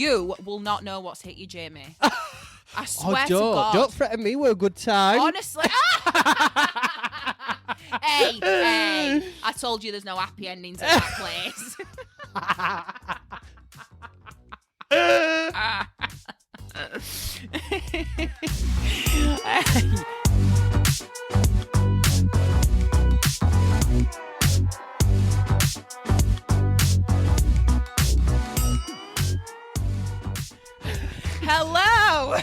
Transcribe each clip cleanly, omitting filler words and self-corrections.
You will not know what's hit you, Jamie. I swear to don't. God. Don't threaten me with a good time. Honestly. Hey. I told you there's no happy endings in that place. Hello.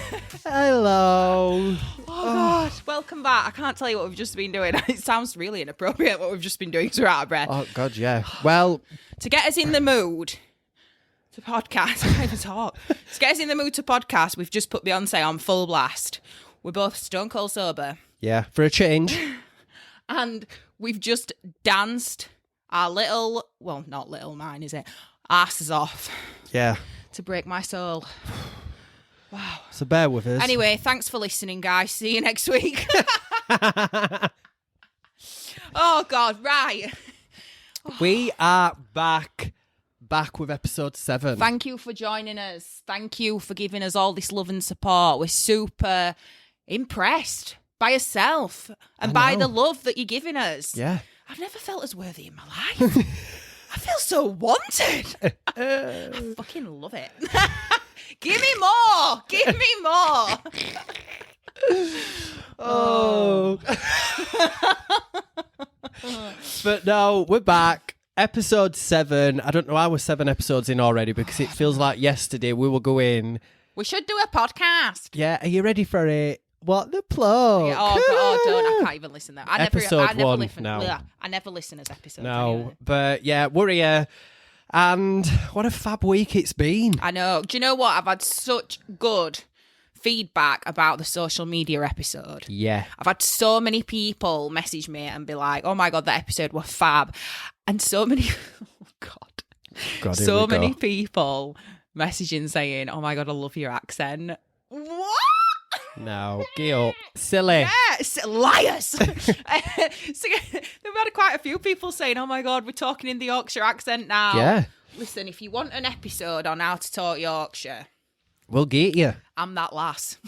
Hello. Oh God, welcome back. I can't tell you what we've just been doing. It sounds really inappropriate what we've just been doing because we're out of breath. Oh God, yeah. Well, To get us in the mood to podcast, I can't even talk. To get us in the mood to podcast, we've just put Beyonce on full blast. We're both stone cold sober. yeah, for a change. And we've just danced our little, well, not little, mine, is it? Asses off Yeah. to break my soul. Wow. So bear with us. Anyway, thanks for listening, guys. See you next week. Oh, God, right. We are back with episode 7. Thank you for joining us. Thank you for giving us all this love and support. We're super impressed by yourself and by the love that you're giving us. Yeah. I've never felt as worthy in my life. I feel so wanted. I fucking love it. Give me more. Give me more. Oh. But no, we're back. Episode 7. I don't know how we're 7 episodes in already because it feels like yesterday we were going. We should do a podcast. Yeah, are you ready for it? What the plug? Yeah, oh, God, don't. I can't even listen there. I never Episode 1 listen. now. Yeah, I never listen as episodes. No, anyway. but yeah, we're here. And what a fab week it's been. I know. Do you know what? I've had such good feedback about the social media episode. Yeah. I've had so many people message me and be like, oh my God, that episode was fab. And so many, oh God, here so we go. many people messaging saying, oh my God, I love your accent. What? No, get up. Silly. Yes, liars. So, they've had quite a few people saying, oh my God, we're talking in the Yorkshire accent now. Yeah. Listen, if you want an episode on how to talk Yorkshire, We'll get you. I'm that lass.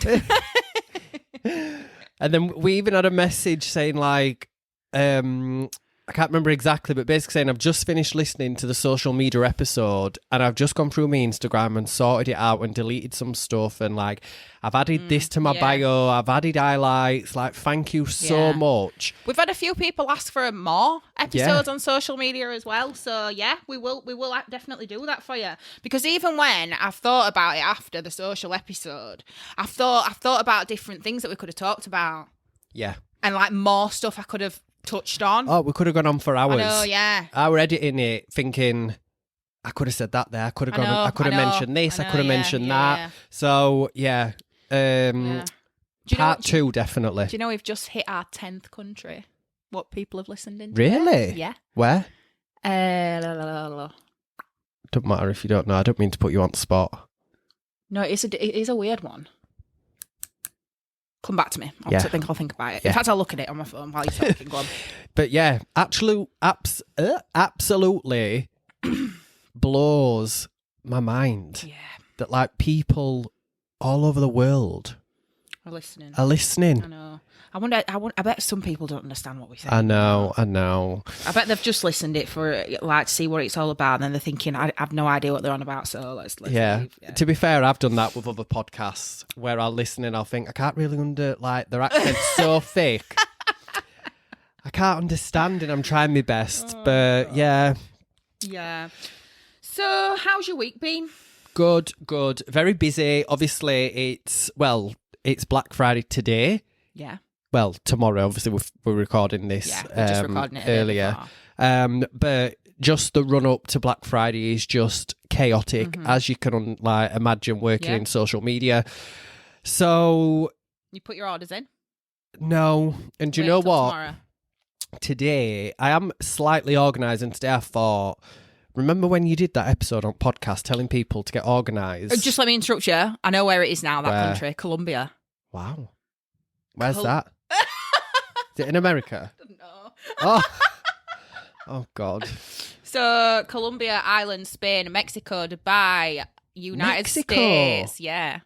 And then we even had a message saying like, I can't remember exactly, but basically saying I've just finished listening to the social media episode and I've just gone through my Instagram and sorted it out and deleted some stuff and like I've added this to my bio, I've added highlights, like thank you so much. We've had a few people ask for more episodes on social media as well, so yeah, we will definitely do that for you. Because even when I've thought about it after the social episode, I've thought about different things that we could have talked about. Yeah. And like more stuff I could have touched on. Oh, we could have gone on for hours. I know, yeah. I were editing it thinking I could have said that there. I could have I could have mentioned this. I could have mentioned that. Yeah. So yeah. Part 2 definitely. Do you know we've just hit our 10th country? What people have listened in? Really? Yeah. Where? No, Doesn't matter if you don't know. I don't mean to put you on the spot. it is a weird one. Come back to me. I'll think about it. Yeah. In fact, I'll look at it on my phone while you're talking. Go on. But yeah, absolutely blows my mind Yeah. that like people all over the world Are listening. are listening. I know. I bet some people don't understand what we say. I know. I bet they've just listened it for like to see what it's all about, and then they're thinking, I have no idea what they're on about. So let's Yeah. leave. Yeah. To be fair, I've done that with other podcasts where I'll listen and I'll think I can't really like their accent's so thick. I can't understand it. I'm trying my best, but yeah. Yeah. So how's your week been? Good. Very busy. Obviously, it's Black Friday today. Yeah. Well, tomorrow, obviously, we're recording this we're just recording it earlier. But just the run up to Black Friday is just chaotic, as you can imagine working in social media. So You put your orders in? no, and do you Wait know till what? Tomorrow. Today I am slightly organised, and today I thought, remember when you did that episode on podcast telling people to get organised? Just let me interrupt you. I know where it is now. That Where? country, Colombia. Wow, where's that? Is it in America? No. Oh God. So Colombia, Ireland, Spain, Mexico, Dubai, United Mexico. States, yeah.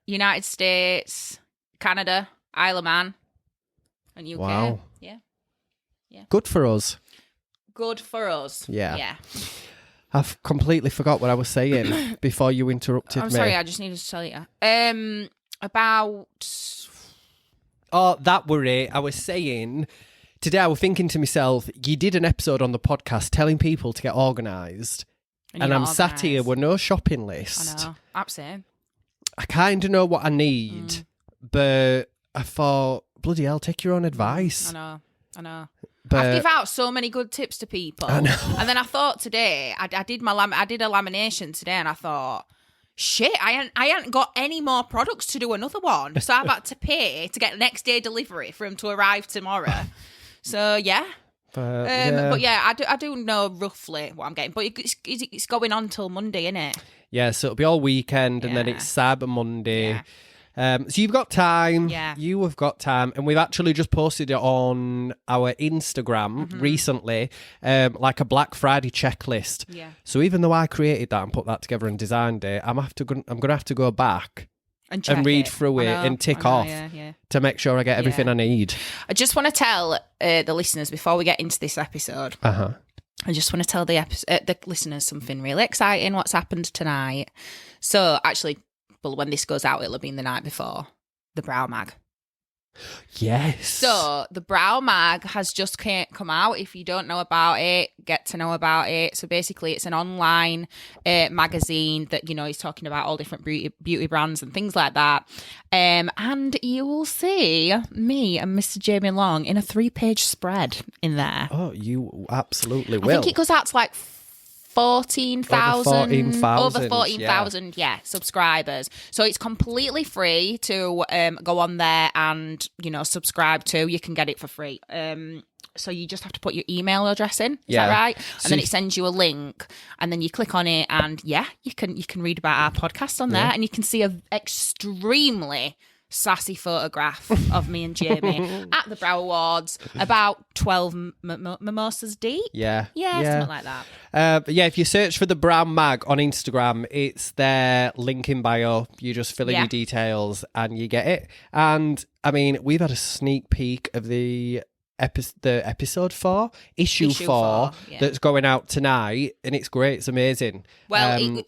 United States, Canada, Isle of Man, and UK. Wow. Yeah. Good for us. Good for us. Yeah. I've completely forgot what I was saying before you interrupted me. I'm sorry, I just needed to tell you. About... Oh, that were it. I was saying, today I was thinking to myself, you did an episode on the podcast telling people to get organised. And I'm sat here with no shopping list. I know. Absolutely. I kind of know what I need, but I thought, bloody hell, take your own advice. I know. But I've give out so many good tips to people. I know. And then I thought today, I did a lamination today, and I thought, shit, I hadn't got any more products to do another one. So I've had to pay to get next day delivery for him to arrive tomorrow. So, yeah. But yeah, I do know roughly what I'm getting. But it's going on till Monday, isn't it? Yeah, so it'll be all weekend, and then it's Cyber Monday. Yeah. So you've got time. Yeah. You have got time. And we've actually just posted it on our Instagram recently, like a Black Friday checklist. Yeah. So even though I created that and put that together and designed it, I'm going to have to go back and read through it and tick off to make sure I get everything I need. I just want to tell the listeners, before we get into this episode, I just want to tell the listeners something really exciting, what's happened tonight. So actually, well, when this goes out, it'll have been the night before, the Brow Mag. Yes. So the Brow Mag has just come out. If you don't know about it, get to know about it. So basically, it's an online magazine that, is talking about all different beauty brands and things like that. And you will see me and Mr. Jamie Long in a 3-page spread in there. Oh, you absolutely will. I think it goes out to like 14,000 over 14,000 subscribers. So it's completely free to go on there and subscribe to. You can get it for free. So you just have to put your email address in. Is that right? And then it sends you a link, and then you click on it, and you can read about our podcast on there, and you can see a extremely sassy photograph of me and Jamie at the Brow Awards, about 12 mimosas deep. Yeah, something like that. But yeah, if you search for the Brown Mag on Instagram, it's their link in bio. You just fill in your details and you get it. And I mean, we've had a sneak peek of the episode 4, issue 4 that's going out tonight, and it's great. It's amazing. Well,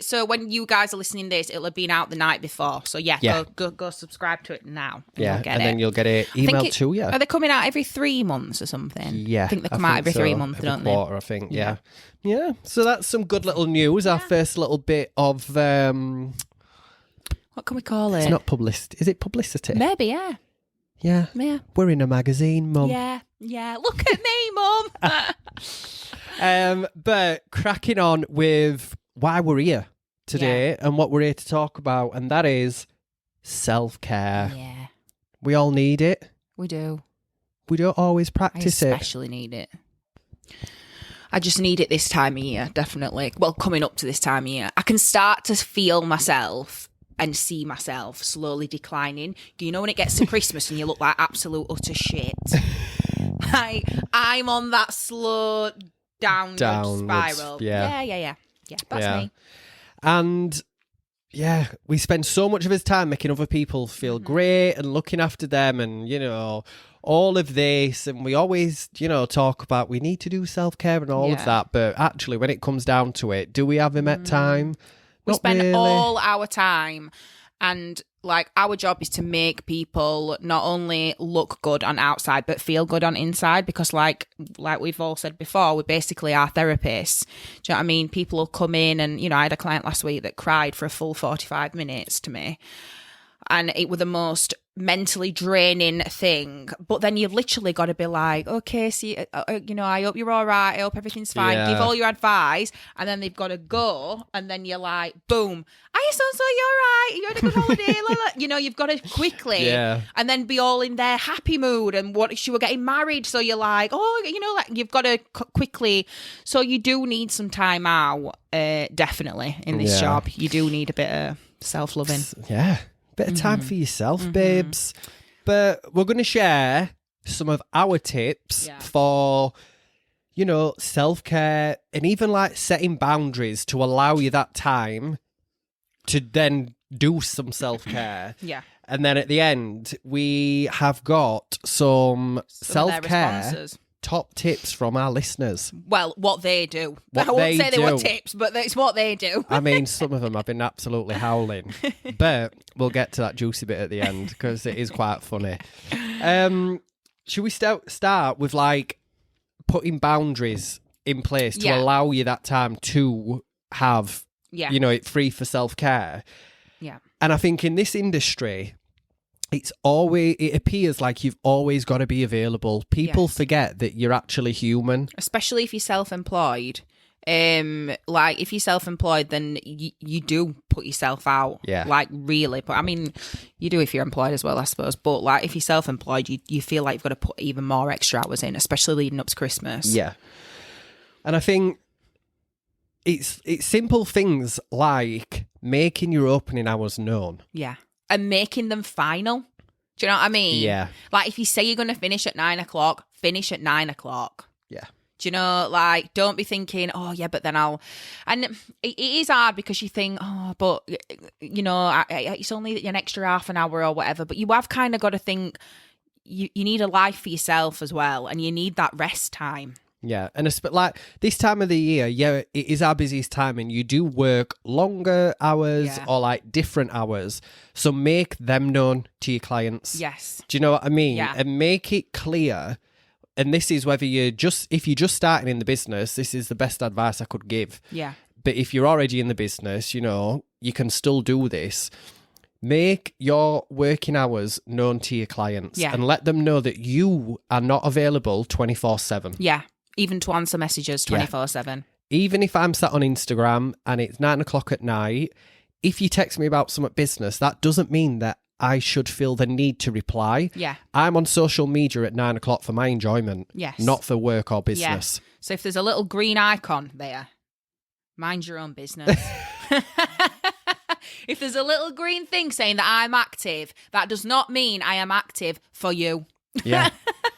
so when you guys are listening to this, it'll have been out the night before. So go subscribe to it now. And then you'll get it emailed to you. Are they coming out every 3 months or something? Yeah, I think they come out every 3 months, don't they? Quarter, I think. Yeah. So that's some good little news. Our first little bit of what can we call it? It's not publicity. Is it publicity? Maybe, yeah. Yeah. We're in a magazine, Mum. Yeah. Look at me, Mum. But cracking on with why we're here today and what we're here to talk about, and that is self-care. Yeah. We all need it. We do. We don't always practice I especially need it. I just need it this time of year, definitely. Well, coming up to this time of year. I can start to feel myself and see myself slowly declining. You know when it gets to Christmas and you look like absolute utter shit? I'm on that slow downward spiral. Yeah. That's me. And we spend so much of his time making other people feel great and looking after them and, all of this. And we always, talk about we need to do self-care and all of that. But actually, when it comes down to it, do we have him at time? We spend all our time, and our job is to make people not only look good on outside but feel good on inside, because like we've all said before, we basically are therapists. Do you know what I mean? People will come in and, I had a client last week that cried for a full 45 minutes to me, and it was the most mentally draining thing. But then you've literally got to be like, okay, see, I hope you're all right. I hope everything's fine. Give all your advice, and then they've got to go, and then you're like, boom, are you so you're all right? You had a good holiday? You've got to quickly, and then be all in their happy mood. And what she were getting married, so you're like, you've got to quickly. So you do need some time out, definitely in this job. You do need a bit of self-loving. Yeah. Bit of time for yourself, babes. But we're going to share some of our tips for, you know, self-care and even like setting boundaries to allow you that time to then do some self-care. Yeah. And then at the end, we have got some self-care responses. top tips from our listeners. Well, what they do. What I won't say they were do. tips, but it's what they do. I mean, some of them have been absolutely howling. But we'll get to that juicy bit at the end because it is quite funny. Should we start with like putting boundaries in place to allow you that time to have, you know, it free for self-care? Yeah. And I think in this industry, it appears like you've always got to be available. People forget that you're actually human. Especially if you're self-employed. Like if you're self-employed, then you do put yourself out. Yeah. Like really. But I mean, you do if you're employed as well, I suppose. But like if you're self-employed, you feel like you've got to put even more extra hours in, especially leading up to Christmas. Yeah. And I think it's simple things like making your opening hours known. Yeah. And making them final. Do you know what I mean? Yeah. Like if you say you're going to finish at 9 o'clock, finish at 9 o'clock. Yeah. Do you know, like, don't be thinking, oh, yeah, but then I'll... And it is hard because you think, oh, but, you know, it's only an extra half an hour or whatever. But you have kind of got to think you need a life for yourself as well. And you need that rest time. Yeah, and like this time of the year, it is our busiest time, and you do work longer hours or like different hours. So make them known to your clients. Yes. Do you know what I mean? Yeah. And make it clear. And this is whether if you're just starting in the business, this is the best advice I could give. Yeah. But if you're already in the business, you know, you can still do this. Make your working hours known to your clients and let them know that you are not available 24/7. Yeah. Even to answer messages 24/7. Even if I'm sat on Instagram and it's 9 o'clock at night, if you text me about some business, that doesn't mean that I should feel the need to reply. Yeah. I'm on social media at 9 o'clock for my enjoyment, not for work or business. Yeah. So if there's a little green icon there, mind your own business. If there's a little green thing saying that I'm active, that does not mean I am active for you. Yeah.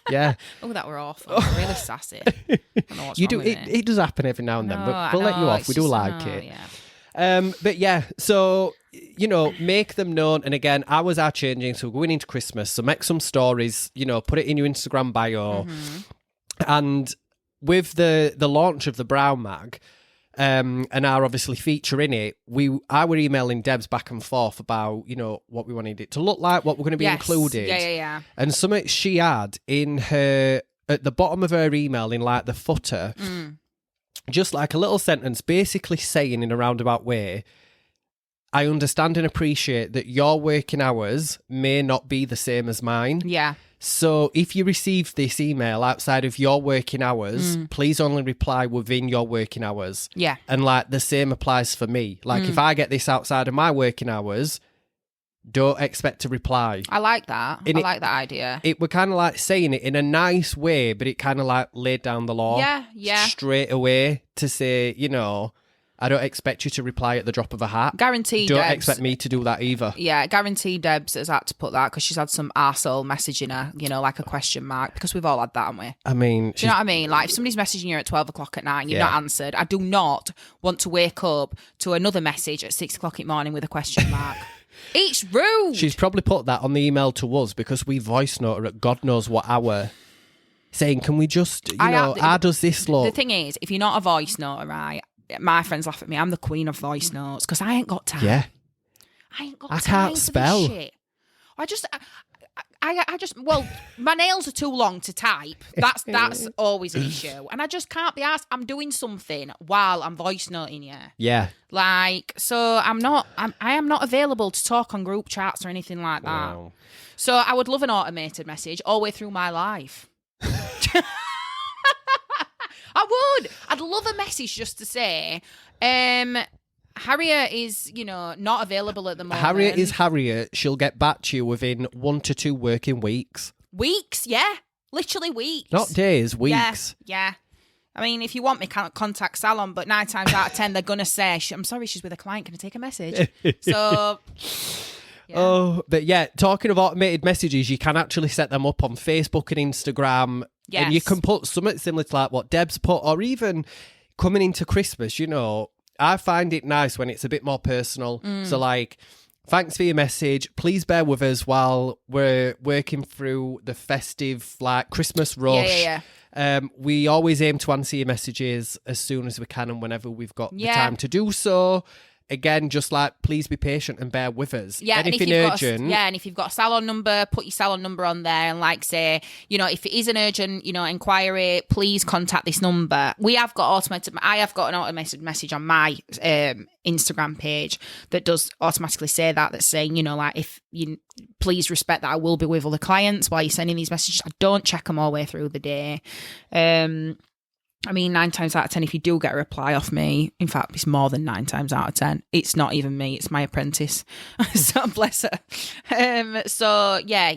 Yeah. Oh, that were awful. Really sassy. I don't know what's You wrong do with it does happen every now and then, but we'll let you off. We do like it. Yeah. But yeah, so you know, make them known. And again, hours are changing, so we're going into Christmas. So make some stories, you know, put it in your Instagram bio. And with the launch of the Brown Mag, and our obviously feature in it, I were emailing Debs back and forth about, you know, what we wanted it to look like, what we're going to be included. Yeah. And something she had in her, at the bottom of her email, in like the footer, just like a little sentence basically saying in a roundabout way, I understand and appreciate that your working hours may not be the same as mine. Yeah. So if you receive this email outside of your working hours, please only reply within your working hours. Yeah. And like the same applies for me. Like if I get this outside of my working hours, don't expect to reply. I like that. I like that idea. It were kind of like saying it in a nice way, but it kind of like laid down the law. Yeah. Straight away to say, you know, I don't expect you to reply at the drop of a hat. Guaranteed. Don't Debs, expect me to do that either. Yeah, guaranteed Debs has had to put that because she's had some arsehole messaging her, you know, like a question mark, because we've all had that, haven't we? I mean... Do you know what I mean? Like, if somebody's messaging you at 12 o'clock at night and you've not answered, I do not want to wake up to another message at 6 o'clock in the morning with a question mark. It's rude. She's probably put that on the email to us because we voice note her at God knows what hour, saying, can we just, how does this look? The thing is, if you're not a voice note, right, my friends laugh at me. I'm the queen of voice notes because I ain't got time. Yeah. I ain't got I time can't for spell. this shit. I just, well, my nails are too long to type. That's always an issue. And I just can't be asked. I'm doing something while I'm voice noting you. Yeah. Like, so I am not available to talk on group chats or anything like that. Wow. So I would love an automated message all the way through my life. I would. I'd love a message just to say, Harriet is, you know, not available at the moment. Harriet is Harriet. She'll get back to you within 1 to 2 working weeks. Weeks, yeah. Literally weeks. Not days, weeks. Yeah. I mean, if you want me, contact Salon, but 9 times out of 10, they're going to say, I'm sorry, she's with a client. Can I take a message? So... Yeah. Oh, but yeah, talking of automated messages, you can actually set them up on Facebook and Instagram. And you can put something similar to like what Deb's put, or even coming into Christmas, you know, I find it nice when it's a bit more personal. So like, thanks for your message. Please bear with us while we're working through the festive, like, Christmas rush. We always aim to answer your messages as soon as we can and whenever we've got the time to do so. Again, just like, please be patient and bear with us. Yeah, anything urgent. And if you've got a salon number, put your salon number on there and like say, you know, if it is an urgent, you know, inquiry, please contact this number. I have got an automated message on my Instagram page that does automatically say that's saying, you know, like, if you please respect that I will be with other clients while you're sending these messages. I don't check them all the way through the day. I mean, 9 times out of 10, if you do get a reply off me, in fact, it's more than 9 times out of 10. It's not even me, it's my apprentice. So bless her. So yeah,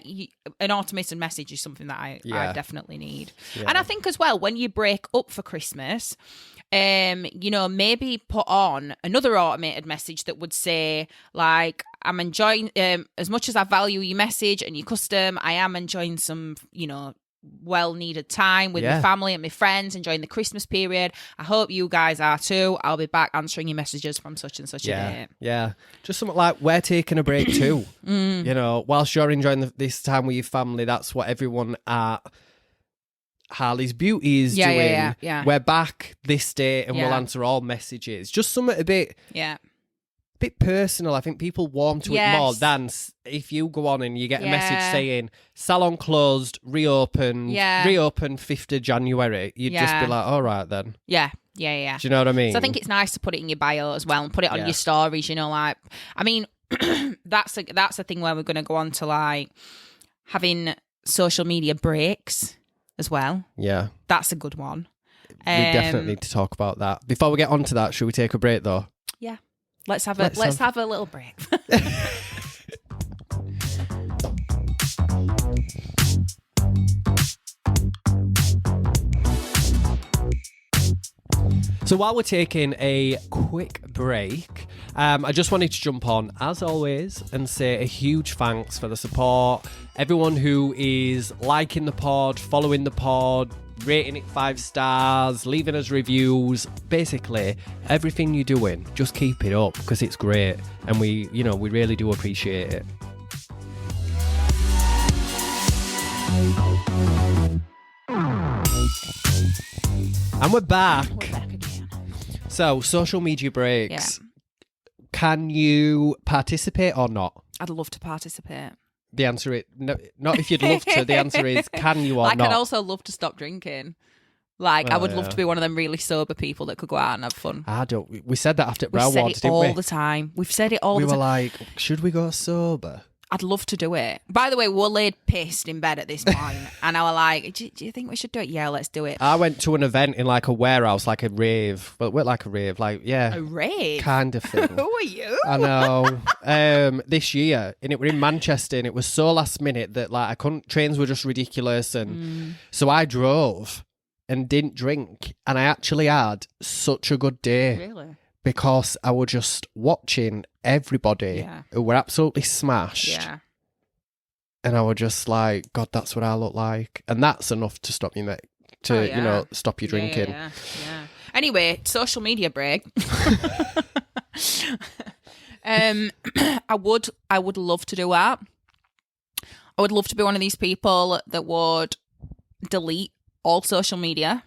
an automated message is something that I definitely need. Yeah. And I think as well, when you break up for Christmas, you know, maybe put on another automated message that would say, like, I'm enjoying, as much as I value your message and your custom, I am enjoying some, you know, well-needed time with my family and my friends, enjoying the Christmas period. I hope you guys are too. I'll be back answering your messages from such and such a date. Yeah, just something like, we're taking a break too. You know, whilst you're enjoying this time with your family, that's what everyone at Harley's Beauty is doing. We're back this day and we'll answer all messages. Just something a bit personal. I think people warm to it more than if you go on and you get a message saying salon closed, reopened 5th of January. You'd just be like, all right then. Yeah. Do you know what I mean? So I think it's nice to put it in your bio as well and put it on your stories, you know, like, I mean, that's a thing where we're going to go on to like having social media breaks as well. Yeah. That's a good one. We definitely need to talk about that. Before we get on to that, should we take a break though? Yeah. Let's have a little break. So while we're taking a quick break, I just wanted to jump on, as always, and say a huge thanks for the support. Everyone who is liking the pod, following the pod, rating it 5 stars, leaving us reviews, basically everything you're doing, just keep it up because it's great and we really do appreciate it. And we're back. Again. So, social media breaks. Yeah. Can you participate or not? I'd love to participate. The answer is no, not if you'd love to. The answer is, can you or not? I'd also love to stop drinking. Like, I would love to be one of them really sober people that could go out and have fun. We said that after Brow Awards, didn't we? We said it all the time. We've said it all the time. We were like, should we go sober? I'd love to do it. By the way, we were laid pissed in bed at this point, and I was like, do you think we should do it? Yeah, let's do it. I went to an event in like a warehouse, like a rave. But we're like a rave, like, yeah. A rave? Kind of thing. Who are you? I know. This year, and it were in Manchester, and it was so last minute that like trains were just ridiculous. And so I drove and didn't drink, and I actually had such a good day. Really? Because I was just watching everybody who were absolutely smashed. Yeah. And I was just like, God, that's what I look like. And that's enough to stop you, stop you drinking. Yeah. Anyway, social media break. I would love to do that. I would love to be one of these people that would delete all social media.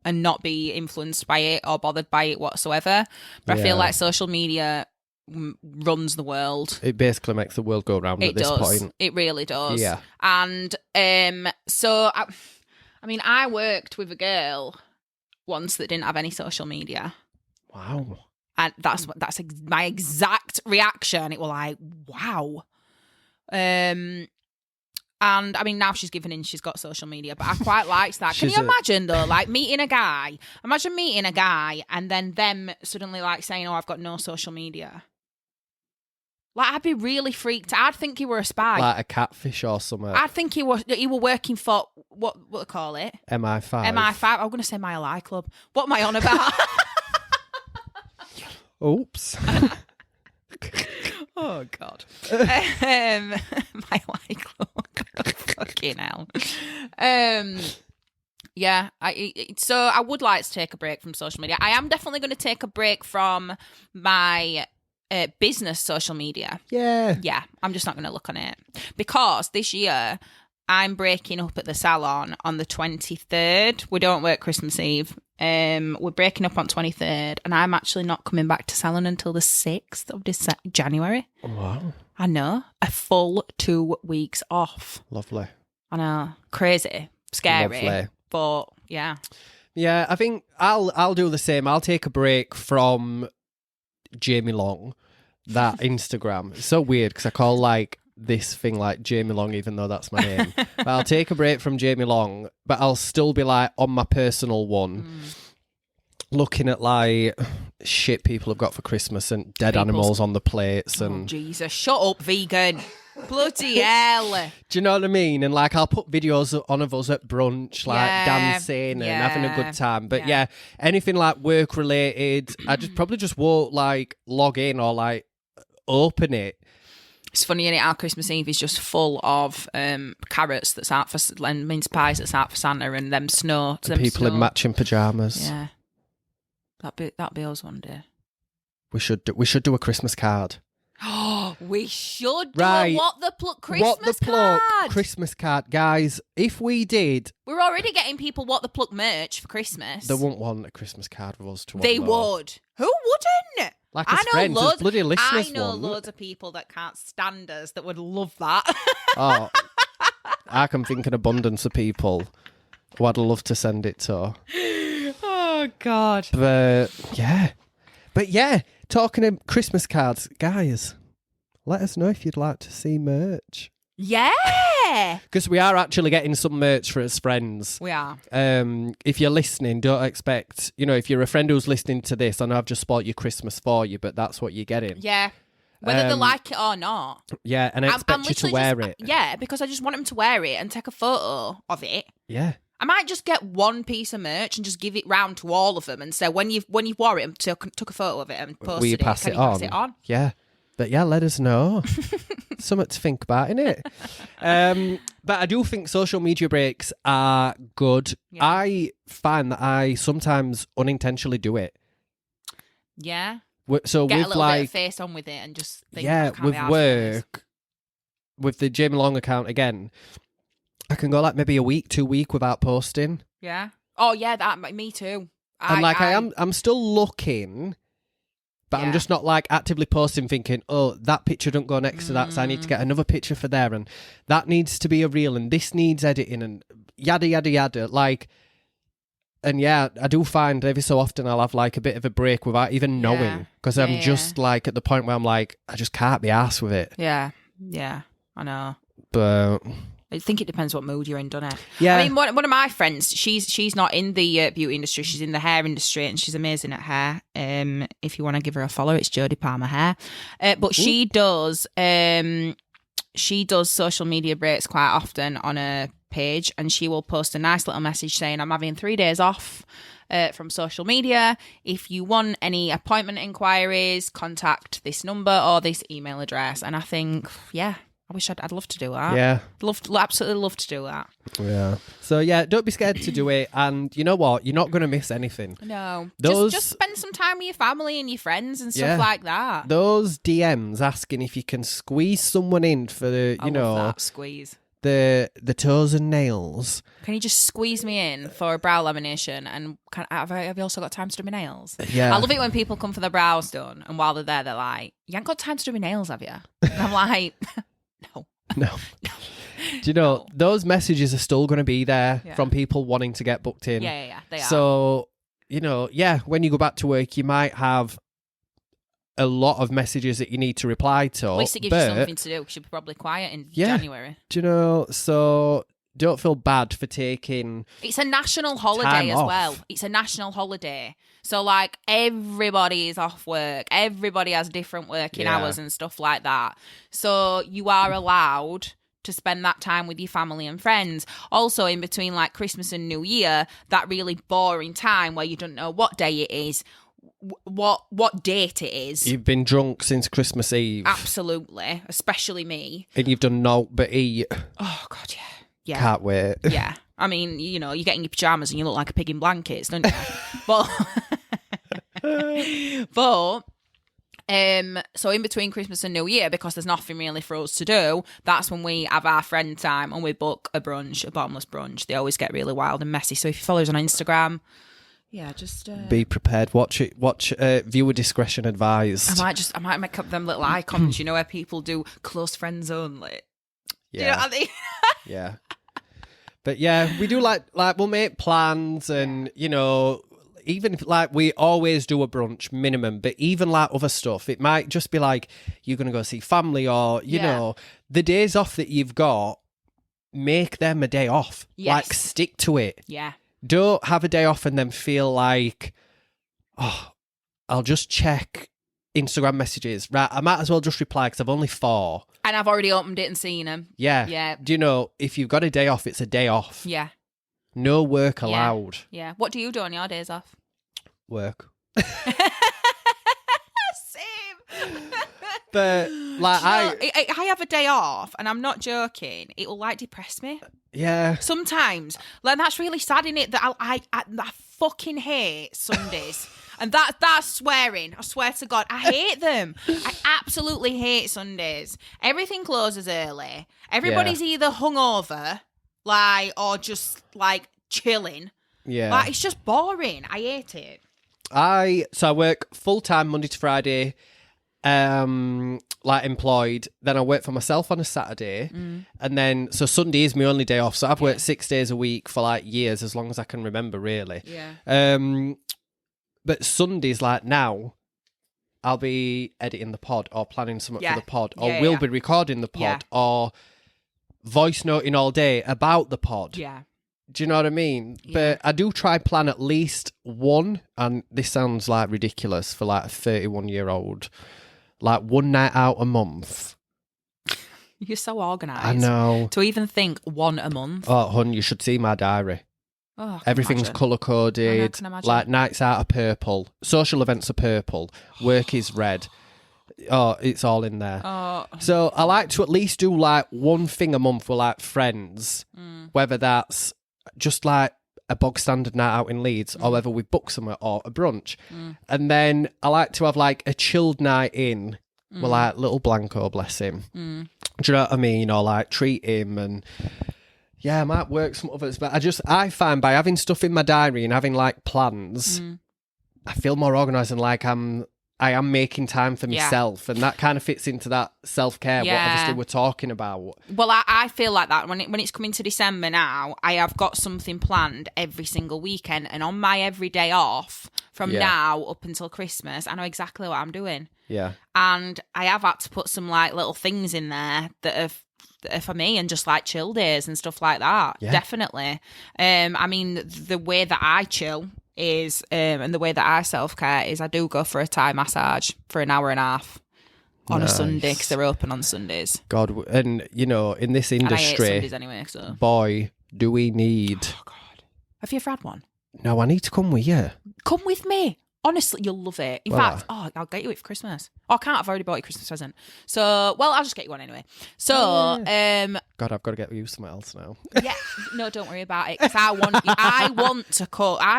And not be influenced by it or bothered by it whatsoever. But I feel like social media runs the world. It basically makes the world go round at this point. It really does. Yeah. And so, I worked with a girl once that didn't have any social media. Wow. And that's my exact reaction. It was like, wow. And I mean, now she's given in, she's got social media, but I quite liked that. Can you imagine though, like meeting a guy and then them suddenly like saying, oh, I've got no social media. Like, I'd be really freaked. I'd think he were a spy. Like a catfish or something. I'd think he were working for, what they call it? MI5. MI5. I'm going to say Mile High Club. What am I on about? Oops. Oh, God. My High Club. Fuck Fucking hell. Yeah, so I would like to take a break from social media. I am definitely going to take a break from my business social media. Yeah, I'm just not going to look on it because this year I'm breaking up at the salon on the 23rd. We don't work Christmas Eve. We're breaking up on 23rd, and I'm actually not coming back to salon until the 6th of January. Wow. I know, a full 2 weeks off. Lovely. I know, crazy, scary. Lovely. But yeah, I think I'll do the same. I'll take a break from Jamie Long, that Instagram. It's so weird because I call like this thing like Jamie Long, even though that's my name. But I'll take a break from Jamie Long, but I'll still be like on my personal one, looking at like shit people have got for Christmas and dead animals on the plates and Jesus, shut up, vegan. Bloody hell. Do you know what I mean? And like I'll put videos on of us at brunch, like dancing and having a good time. But yeah, anything like work related, I probably just won't like log in or like open it. It's funny, innit? Our Christmas Eve is just full of carrots that's out for and mince pies that's out for Santa and them snow. Them people in matching pajamas. Yeah, that'd be us one day. We should do a Christmas card. Oh, we should do right. a What the Pluck Christmas card. Christmas card, guys. If we did, we're already getting people What the Pluck merch for Christmas. They won't want a Christmas card with us to. They would. Who wouldn't? Like I know friends, loads. Bloody listeners. I know loads of people that can't stand us that would love that. Oh, I can think an abundance of people who I'd love to send it to. Oh God. But yeah. Talking of Christmas cards, guys, let us know if you'd like to see merch. Yeah. Because we are actually getting some merch for us friends. We are. If you're listening, don't expect, if you're a friend who's listening to this, I know I've just spoiled your Christmas for you, but that's what you're getting. Yeah. Whether they like it or not. Yeah, and I expect you to wear it. Yeah, because I just want them to wear it and take a photo of it. Yeah. I might just get one piece of merch and just give it round to all of them and say, when you've wore it and took a photo of it and posted Will you pass it on? Pass it on? Yeah. But yeah, let us know. Something to think about, innit? But I do think social media breaks are good. Yeah. I find that I sometimes unintentionally do it. Yeah. So get with a little like bit of face on with it and just think, with work, with the Jamie Long account again, I can go like maybe a week, 2 weeks without posting. Yeah. Oh yeah, me too. I'm still looking, but I'm just not like actively posting thinking, oh, that picture don't go next to that, so I need to get another picture for there, and that needs to be a reel, and this needs editing, and yada yada yada. Like, and yeah, I do find every so often I'll have like a bit of a break without even knowing, because I'm just like at the point where I'm like, I just can't be arsed with it. Yeah, I know. But I think it depends what mood you're in, doesn't it? Yeah. I mean, one of my friends, she's not in the beauty industry. She's in the hair industry, and she's amazing at hair. If you want to give her a follow, it's Jodie Palmer Hair. But she does social media breaks quite often on her page, and she will post a nice little message saying, "I'm having 3 days off from social media. If you want any appointment inquiries, contact this number or this email address." And I think, I wish I'd love to do that. Yeah. Absolutely love to do that. Yeah. So, yeah, don't be scared to do it. And you know what? You're not going to miss anything. No. Just spend some time with your family and your friends and stuff like that. Those DMs asking if you can squeeze someone in for the, I love that, squeeze. The toes and nails. Can you just squeeze me in for a brow lamination? And have you also got time to do my nails? Yeah. I love it when people come for their brows done, and while they're there, they're like, "You ain't got time to do my nails, have you?" And I'm like, No. Do you know, those messages are still going to be there from people wanting to get booked in. Yeah, they are. So, when you go back to work, you might have a lot of messages that you need to reply to. At least it gives you something to do, because you'll be probably quiet in January. Do you know, so don't feel bad for taking It's a national holiday as well. It's a national holiday. So, like, everybody is off work. Everybody has different working hours and stuff like that. So you are allowed to spend that time with your family and friends. Also, in between, like, Christmas and New Year, that really boring time where you don't know what day it is, what date it is. You've been drunk since Christmas Eve. Absolutely. Especially me. And you've done naught but eat. Oh, God, yeah. Yeah. Can't wait. Yeah. I mean, you know, you get in your pajamas and you look like a pig in blankets, don't you? but so in between Christmas and New Year, because there's nothing really for us to do, that's when we have our friend time and we book a brunch, a bottomless brunch. They always get really wild and messy. So if you follow us on Instagram, yeah, just be prepared. Watch it. Watch viewer discretion advised. I might make up them little icons, you know, where people do close friends only. Yeah. Do you know what I mean? Yeah. But yeah, we do like we'll make plans and, you know, even if, like, we always do a brunch minimum, but even like other stuff, it might just be like you're going to go see family or, you know, the days off that you've got, make them a day off. Yes. Like, stick to it. Yeah. Don't have a day off and then feel like, oh, I'll just check Instagram messages. Right, I might as well just reply because I've only 4. And I've already opened it and seen them. Yeah. Yeah. Do you know, if you've got a day off, it's a day off. Yeah. No work allowed. Yeah. What do you do on your days off? Work. Same. But like I have a day off, and I'm not joking. It will like depress me. Yeah. Sometimes, like, that's really sad, in it, that I fucking hate Sundays. And that's swearing. I swear to God, I hate them. I absolutely hate Sundays. Everything closes early. Everybody's either hungover, like, or just like chilling. Yeah. Like, it's just boring. I hate it. I work full time Monday to Friday, like employed. Then I work for myself on a Saturday, and then so Sunday is my only day off. So I've worked 6 days a week for like years, as long as I can remember, really. Yeah. But Sundays, like now, I'll be editing the pod or planning something for the pod, or we'll be recording the pod, or voice noting all day about the pod. Yeah. Do you know what I mean? Yeah. But I do try plan at least one, and this sounds like ridiculous for like a 31-year-old, like one night out a month. You're so organised. I know. To even think one a month. Oh, hun, you should see my diary. Oh, Everything's colour coded. I can imagine. Like nights out are purple, social events are purple, work is red. Oh, it's all in there. Oh. So I like to at least do like one thing a month with like friends, whether that's just like a bog standard night out in Leeds, or whether we book somewhere or a brunch. And then I like to have like a chilled night in with like little Blanco, bless him. Do you know what I mean? Or like treat him, and yeah, I might work some others, but I find by having stuff in my diary and having like plans, I feel more organised and like I am making time for myself, and that kind of fits into that self-care, what obviously we're talking about. Well, I feel like that when it's coming to December now, I have got something planned every single weekend, and on my every day off from now up until Christmas, I know exactly what I'm doing. Yeah. And I have had to put some like little things in there that are for me, and just like chill days and stuff like that. Yeah. Definitely. I mean, the way that I chill is and the way that I self-care is I do go for a Thai massage for an hour and a half on a Sunday, because they're open on Sundays. God, and you know, in this industry, and I hate Sundays anyway, so boy, do we need. Oh God, have you ever had one? No, I need to come with you. Come with me. Honestly, you'll love it. In fact, I'll get you it for Christmas. Oh, I can't. I've already bought you a Christmas present. So, well, I'll just get you one anyway. So, God, I've got to get you something else now. Yeah, no, don't worry about it. Because I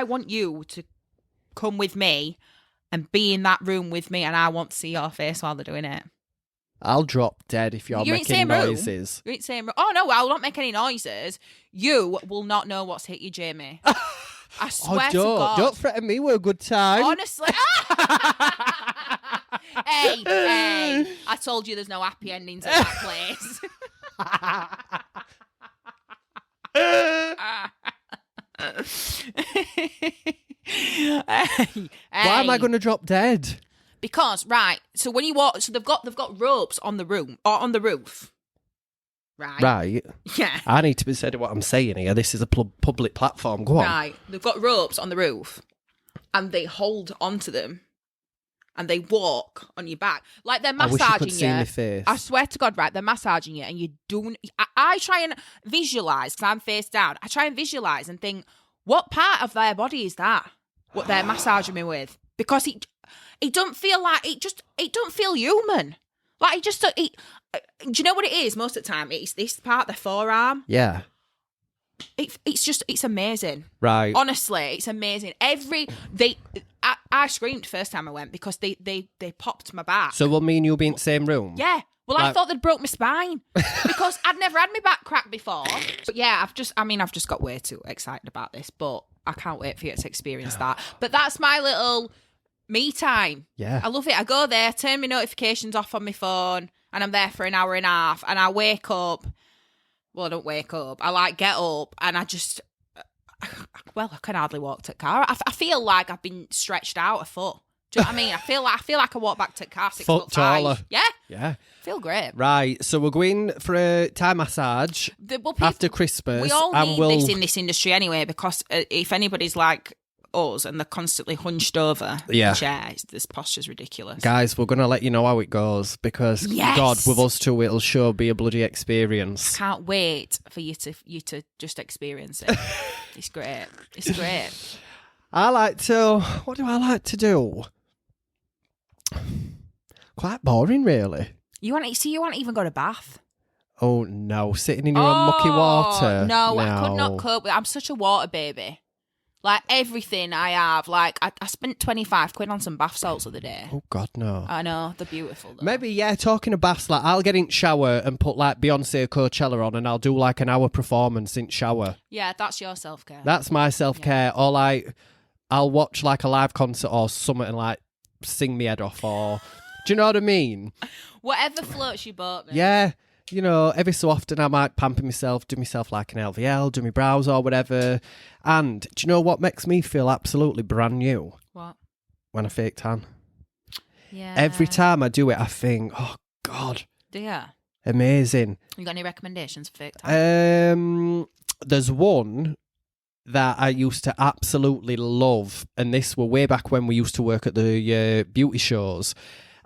want you to come with me and be in that room with me, and I want to see your face while they're doing it. I'll drop dead if you're making noises. You're in the same room. Oh no, I will not make any noises. You will not know what's hit you, Jamie. I swear to God. Don't threaten me with a good time. Honestly. Hey, I told you there's no happy endings in that place. Why am I going to drop dead? Because, right, so when you walk, so they've got ropes on the room, or on the roof. Right. Yeah. I need to be said what I'm saying here. This is a public platform. Go on. Right. They've got ropes on the roof, and they hold onto them, and they walk on your back like they're massaging you. I wish you could see my face. I swear to God, right? They're massaging you, and you don't. I try and visualize, because I'm face down. I try and visualize and think, what part of their body is that? What they're massaging me with? Because it don't feel like it don't feel human. Like do you know what it is? Most of the time, it's this part, the forearm. Yeah. It's amazing. Right. Honestly, it's amazing. I screamed first time I went because they popped my back. So will me and you be in the same room? Yeah. Well, I thought they'd broke my spine because I'd never had my back cracked before. But yeah, I've just got way too excited about this, but I can't wait for you to experience that. But that's my little me time. Yeah. I love it. I go there, turn my notifications off on my phone, and I'm there for an hour and a half, and I wake up. Well, I don't wake up. I get up and I just, I can hardly walk to the car. I feel like I've been stretched out a foot. Do you know what I mean? I feel like I walk back to the car 6 foot taller. 5. Yeah. Yeah. Feel great. Right. So we're going for a Thai massage after Christmas. We all need this in this industry anyway, because if anybody's like us and they're constantly hunched over the chair, this posture's ridiculous. Guys, we're going to let you know how it goes because, God, with us two, it'll sure be a bloody experience. Can't wait for you to just experience it. It's great. It's great. What do I like to do? Quite boring, really. You want to even go to bath? Oh, no. Sitting in your own mucky water? No, I could not cope with it. I'm such a water baby. Like, everything I have, like, I spent 25 quid on some bath salts the other day. Oh, God, no. I know, they're beautiful, though. Maybe, yeah, talking of baths, like, I'll get in shower and put, like, Beyonce Coachella on and I'll do, like, an hour performance in shower. Yeah, that's your self-care. That's my self-care. Or, like, I'll watch, like, a live concert or something and, like, sing me head off or... Do you know what I mean? Whatever floats your boat, man. Yeah. You know, every so often I might pamper myself, do myself like an LVL, do my brows or whatever. And do you know what makes me feel absolutely brand new? What? When I fake tan. Yeah. Every time I do it, I think, oh, God. Do you? Amazing. You got any recommendations for fake tan? There's one that I used to absolutely love. And this were way back when we used to work at the beauty shows.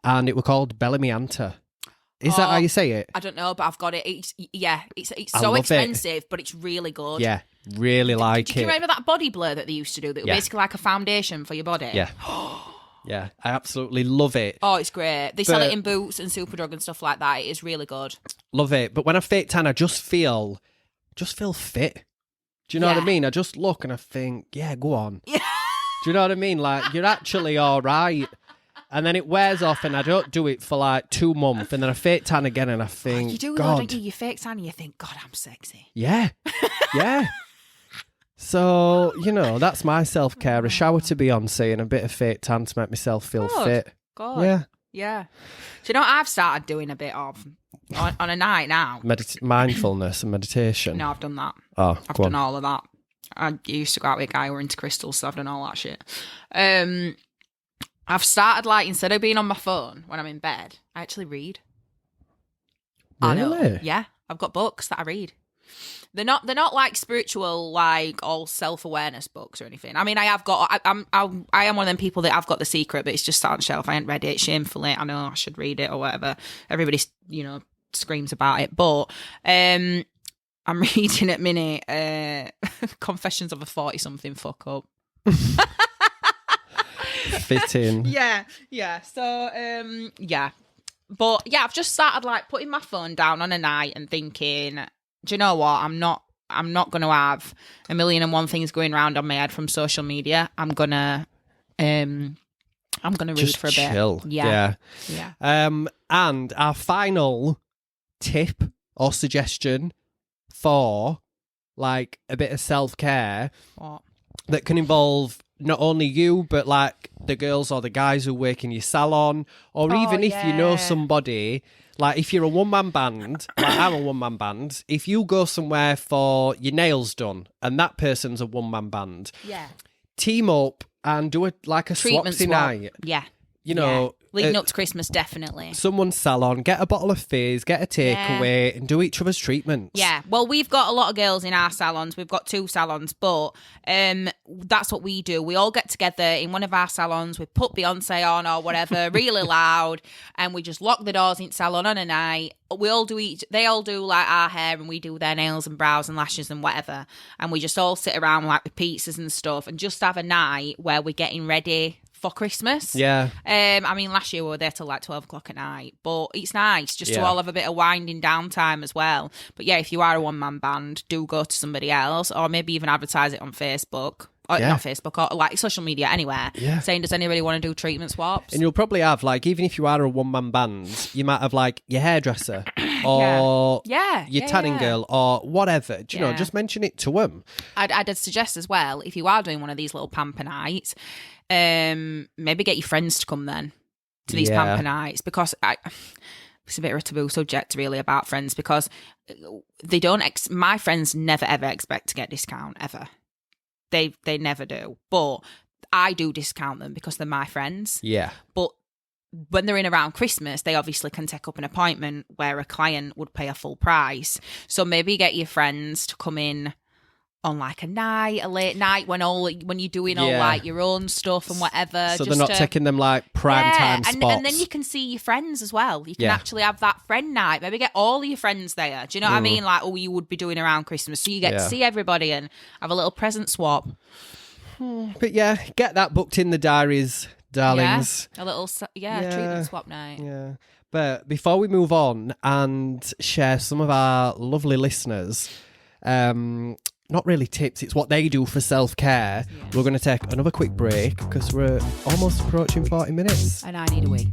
And it were called Bellamy Anta. Is that how you say it? I don't know, but I've got it. It's so expensive, but it's really good. Yeah, really like Do you remember that body blur that they used to do? That was basically like a foundation for your body? Yeah. Yeah, I absolutely love it. Oh, it's great. They sell it in Boots and Superdrug and stuff like that. It is really good. Love it. But when I fake tan, I just feel fit. Do you know what I mean? I just look and I think, yeah, go on. Do you know what I mean? Like, you're actually all right. And then it wears off and I don't do it for like 2 months and then I fake tan again and I think, you do, God. don't you? You fake tan and you think, God, I'm sexy. Yeah. Yeah. So, you know, that's my self-care. A shower to Beyonce and a bit of fake tan to make myself feel fit. God. Yeah. Yeah. Do you know what I've started doing a bit of on a night now? Mindfulness and meditation. No, I've done that. Oh, I've done all of that. I used to go out with a guy who were into crystals, so I've done all that shit. I've started, like, instead of being on my phone when I'm in bed, I actually read. Really? I know. Yeah, I've got books that I read. They're not like spiritual, like all self-awareness books or anything. I mean, I am one of them people that I've got The Secret, but it's just sat on the shelf. I ain't read it shamefully. I know I should read it or whatever. Everybody, screams about it, but I'm reading at minute Confessions of a 40-something fuck up. Fitting. Yeah. So, yeah. But, yeah, I've just started, like, putting my phone down on a night and thinking, do you know what? I'm not going to have 1,000,001 things going around on my head from social media. I'm going to read for a bit. Chill. Yeah. And our final tip or suggestion for, like, a bit of self-care that can involve not only you, but like the girls or the guys who work in your salon, or even if you know somebody, like if you're a one-man band, like I'm a one-man band, if you go somewhere for your nails done and that person's a one-man band, team up and do a swapsy night. Yeah. You know, leading up to Christmas, definitely. Someone's salon, get a bottle of fizz, get a takeaway, and do each other's treatments. Yeah, well, we've got a lot of girls in our salons. We've got 2 salons, but that's what we do. We all get together in one of our salons. We put Beyonce on or whatever, really loud, and we just lock the doors in salon on a night. They all do like our hair, and we do their nails and brows and lashes and whatever. And we just all sit around like with pizzas and stuff, and just have a night where we're getting ready for Christmas. Yeah. I mean, last year we were there till like 12 o'clock at night, but it's nice just to all have a bit of winding down time as well. But yeah, if you are a one-man band, do go to somebody else, or maybe even advertise it on Facebook. Or not Facebook, or like social media, anywhere. Yeah. Saying, does anybody want to do treatment swaps? And you'll probably have, like, even if you are a one-man band, you might have, like, your hairdresser or your tanning girl or whatever. Do you know, just mention it to them. I'd suggest as well, if you are doing one of these little pamper nights, maybe get your friends to come then to these pamper nights, because it's a bit of a taboo subject really about friends, because they don't. My friends never ever expect to get discount ever. They never do, but I do discount them because they're my friends. Yeah. But when they're in around Christmas, they obviously can take up an appointment where a client would pay a full price. So maybe get your friends to come in on like a late night when you're doing all like your own stuff and whatever. So they're not taking them like prime time spots. And then you can see your friends as well. You can actually have that friend night. Maybe get all of your friends there. Do you know what I mean? Like, you would be doing around Christmas. So you get to see everybody and have a little present swap. But yeah, get that booked in the diaries, darlings. Yeah, a little treatment swap night. Yeah. But before we move on and share some of our lovely listeners, not really tips, it's what they do for self-care. Yeah. We're going to take another quick break because we're almost approaching 40 minutes. And I need a wee.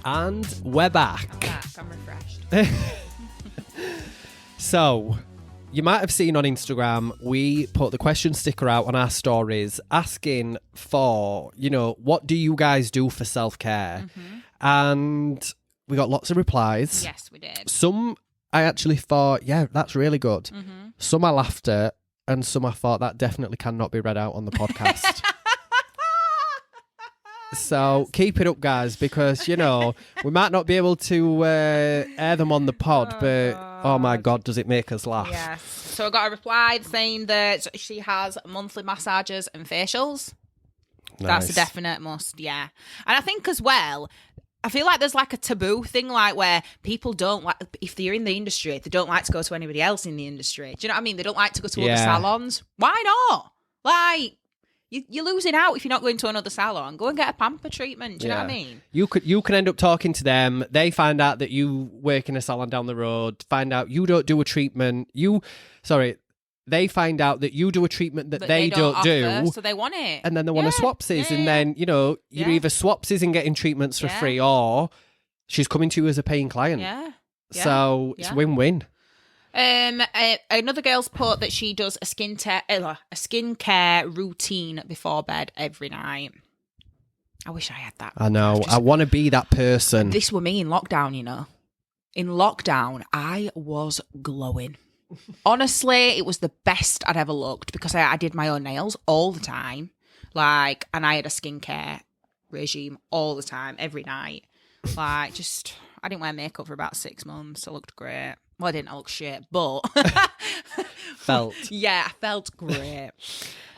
And we're back. I'm refreshed. So, you might have seen on Instagram, we put the question sticker out on our stories asking for, what do you guys do for self-care? Mm-hmm. And we got lots of replies. Yes, we did. Some I actually thought, that's really good. Mm-hmm. Some I laughed at, and some I thought that definitely cannot be read out on the podcast. So keep it up, guys, because, we might not be able to air them on the pod, oh my God, does it make us laugh. Yes. So I got a reply saying that she has monthly massages and facials. Nice. That's a definite must, yeah. And I think as well, I feel like there's like a taboo thing, like where people don't like, if they're in the industry, they don't like to go to anybody else in the industry. Do you know what I mean? They don't like to go to other salons. Why not? Like, you're losing out if you're not going to another salon. Go and get a pamper treatment. Do you know what I mean? You can end up talking to them. They find out that you work in a salon down the road. Find out you don't do a treatment. They find out that you do a treatment that they don't do. So they want it. And then they want a swapsies. And then, you're either swapsies and getting treatments for free, or she's coming to you as a paying client. Yeah. So it's win-win. Another girl's put that she does a skincare routine before bed every night. I wish I had that. I know. I want to be that person. This were me in lockdown, In lockdown, I was glowing. Honestly, it was the best I'd ever looked because I did my own nails all the time. And I had a skincare regime all the time, every night. I didn't wear makeup for about 6 months. I looked great. Well, I didn't look shit, but... Felt. Yeah, I felt great.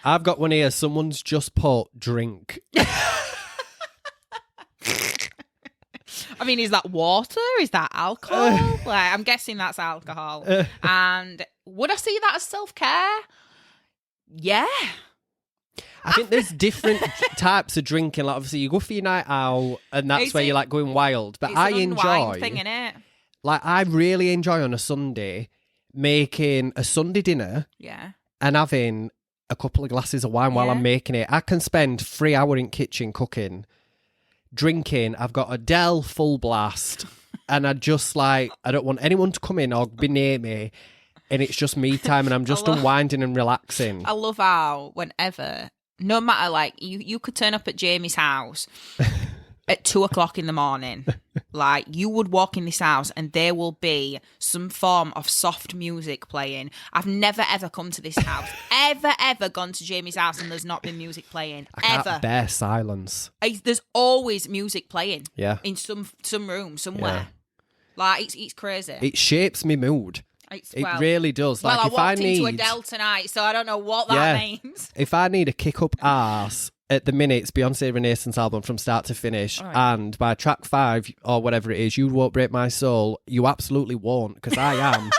I've got one here. Someone's just put drink. I mean, is that water? Is that alcohol? I'm guessing that's alcohol. And would I see that as self-care? Yeah. I think there's different types of drinking. Like, obviously, you go for your night out, and that's where you're like going wild. But I enjoy thing, innit? Like, I really enjoy on a Sunday making a Sunday dinner. Yeah. And having a couple of glasses of wine while I'm making it. I can spend 3 hours in kitchen cooking, drinking. I've got Adele full blast, and I don't want anyone to come in or be near me. And it's just me time, and I'm just unwinding and relaxing. I love how whenever, no matter, you could turn up at Jamie's house at 2:00 in the morning. You would walk in this house and there will be some form of soft music playing. I've never, ever come to this house, ever gone to Jamie's house and there's not been music playing. I can't bear silence. There's always music playing. Yeah. In some room, somewhere. Yeah. It's crazy. It shapes me mood. It really does. Well, like, I if walked I need, into Adele tonight, so I don't know what that means. If I need a kick-up arse, at the minute, it's Beyonce Renaissance album from start to finish. Right. And by track 5, or whatever it is, You Won't Break My Soul, you absolutely won't, because I am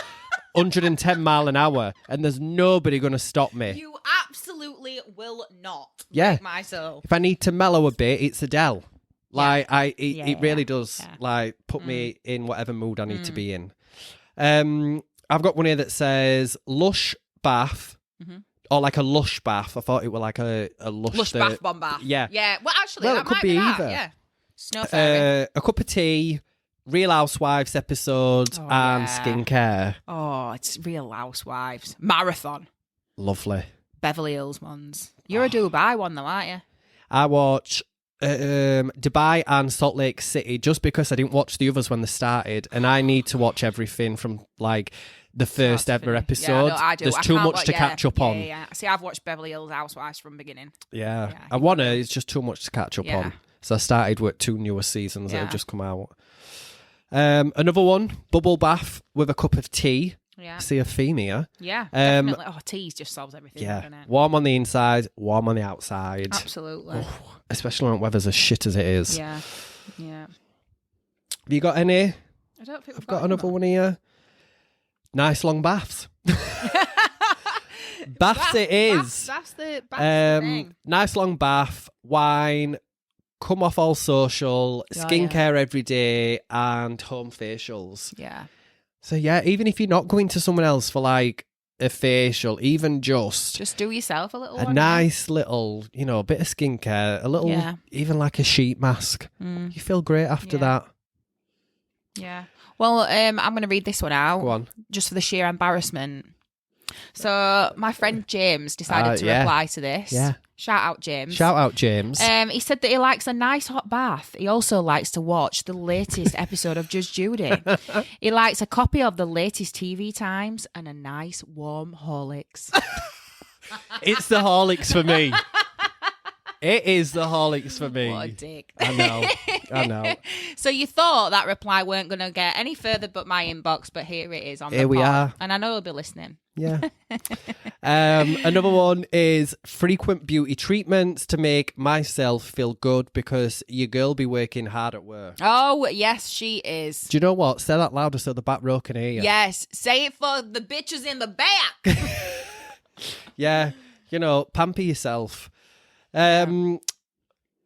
110 mile an hour, and there's nobody going to stop me. You absolutely will not Yeah. break my soul. If I need to mellow a bit, it's Adele. Like, it really does, like, put me in whatever mood I need to be in. I've got one here that says lush bath, or like a lush bath. I thought it were like a lush bath bomb bath. Yeah. Yeah. Well, actually, Well, that it could might be that. either. Yeah. Snow fairy. A cup of tea, Real Housewives episode, and skincare. Oh, it's Real Housewives. Marathon. Lovely. Beverly Hills ones. You're a Dubai one though, aren't you? I watch Dubai and Salt Lake City just because I didn't watch the others when they started, and I need to watch everything from like the first ever episode. Yeah, no, I do. There's too much to catch up on. Yeah. See, I've watched Beverly Hills Housewives from beginning. Yeah. I want to. It's just too much to catch up on. So I started with 2 newest seasons that have just come out. Another one, bubble bath with a cup of tea. Yeah. See a theme here. Yeah, definitely. Oh, tea just solves everything. Yeah. Doesn't it? Warm on the inside, warm on the outside. Absolutely. Oh, especially when weather's as shit as it is. Yeah. Yeah. Have you got any? I don't think I've got another one here. Nice long baths. Baths it is. That's the thing. Nice long bath, wine, come off all social, skincare every day, and home facials. Yeah. So yeah, even if you're not going to someone else for like a facial, even just do yourself a little a one, nice little, bit of skincare, a little, even like a sheet mask. You feel great after that. Yeah. Well, I'm going to read this one out. Go on. Just for the sheer embarrassment. So my friend James decided to reply to this. Yeah. Shout out, James. Shout out, James. He said that he likes a nice hot bath. He also likes to watch the latest episode of Judge Judy. He likes a copy of the latest TV Times and a nice warm Horlicks. It's the Horlicks for me. It is the Horlicks for me. What a dick. I know. So you thought that reply weren't going to get any further but my inbox, but here it is on the Here we pod. are. And I know he'll be listening. Yeah. Another one is frequent beauty treatments to make myself feel good because your girl be working hard at work. Oh, yes, she is. Do you know what? Say that louder so the back row can hear you. Yes. Say it for the bitches in the back. Yeah. Pamper yourself. Another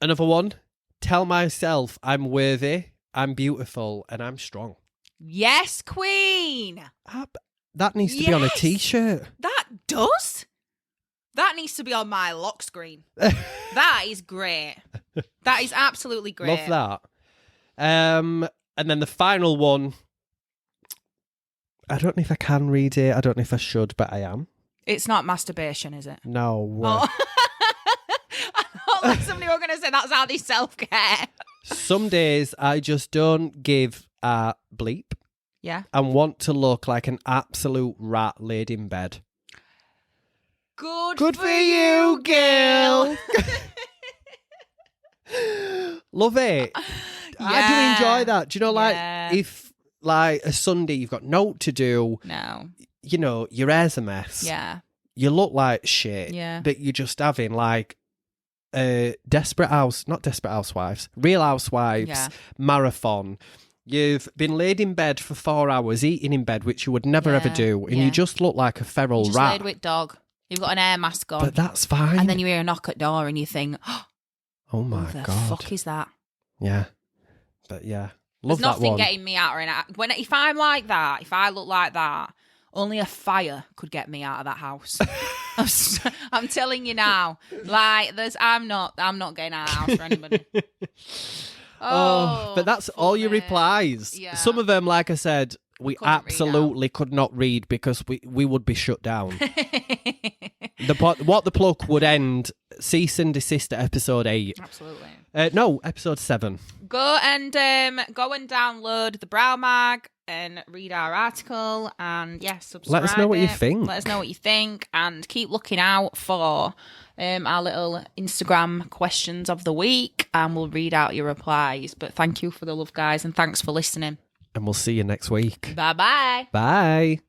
one. Tell myself I'm worthy, I'm beautiful, and I'm strong. Yes, queen. That needs to be on a t-shirt. That does? That needs to be on my lock screen. That is great. That is absolutely great. Love that. And then the final one, I don't know if I can read it. I don't know if I should, but I am. It's not masturbation, is it? No. Oh. I thought like somebody were going to say that's how they self-care. Some days I just don't give a bleep. Yeah. And want to look like an absolute rat laid in bed. Good for you, girl. Love it. I do enjoy that. Do you know, if like a Sunday you've got no to do. No. Your hair's a mess. Yeah. You look like shit. Yeah. But you're just having like not Desperate Housewives, Real Housewives, marathon. You've been laid in bed for 4 hours, eating in bed, which you would never ever do, and you just look like a feral just rat. Laid with dog. You've got an air mask on. But that's fine. And then you hear a knock at door and you think, oh my God. God. The fuck is that? Yeah. But yeah. Love There's that nothing one. getting me out of it. If I'm like that, if I look like that, only a fire could get me out of that house. I'm telling you now. Like, I'm not getting out of the house for anybody. But that's all your replies. Yeah. Some of them, like I said, we absolutely could not read because we would be shut down. What the Plug would end cease and desist at episode 8. Absolutely. No, episode 7. Go and download the Brow Mag and read our article and subscribe. Let us know what you think. Let us know what you think and keep looking out for our little Instagram questions of the week and we'll read out your replies. But thank you for the love, guys, and thanks for listening. And we'll see you next week. Bye-bye. Bye.